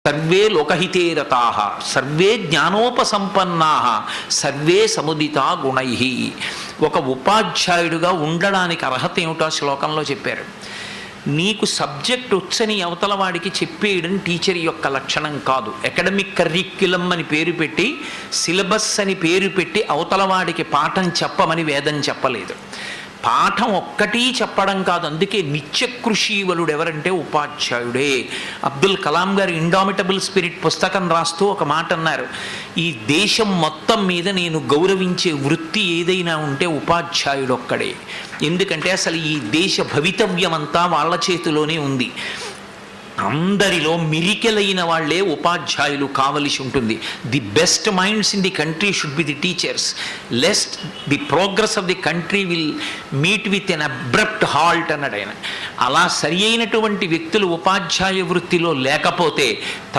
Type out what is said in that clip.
Survey లోకహితే రతాః సర్వే జ్ఞానోపసంపన్నాః సర్వే సముదితా గుణైః. ఒక ఉపాధ్యాయుడిగా ఉండడానికి అర్హత ఏమిటో ఆ శ్లోకంలో చెప్పారు. నీకు సబ్జెక్ట్ వచ్చని అవతల వాడికి చెప్పేయడం టీచర్ యొక్క లక్షణం కాదు. అకాడమిక్ కరిక్యులం అని పేరు పెట్టి, సిలబస్ అని పేరు పెట్టి అవతల వాడికి పాఠం చెప్పమని వేదం చెప్పలేదు. పాఠం ఒక్కటి చెప్పడం కాదు. అందుకే నిత్యకృషీవలుడు ఎవరంటే ఉపాధ్యాయుడే. అబ్దుల్ కలాం గారు ఇండామిటబుల్ స్పిరిట్ పుస్తకం రాస్తూ ఒక మాట అన్నారు, ఈ దేశం మొత్తం మీద నేను గౌరవించే వృత్తి ఏదైనా ఉంటే ఉపాధ్యాయుడు ఒక్కడే. ఎందుకంటే అసలు ఈ దేశ భవితవ్యం అంతా వాళ్ళ చేతిలోనే ఉంది. అందరిలో మిరికెలైన వాళ్లే ఉపాధ్యాయులు కావలసి ఉంటుంది. The best minds in the country should be the teachers, lest the progress of the country will meet with an abrupt halt అన్నాడు ఆయన. అలా సరి అయినటువంటి వ్యక్తులు ఉపాధ్యాయ వృత్తిలో లేకపోతే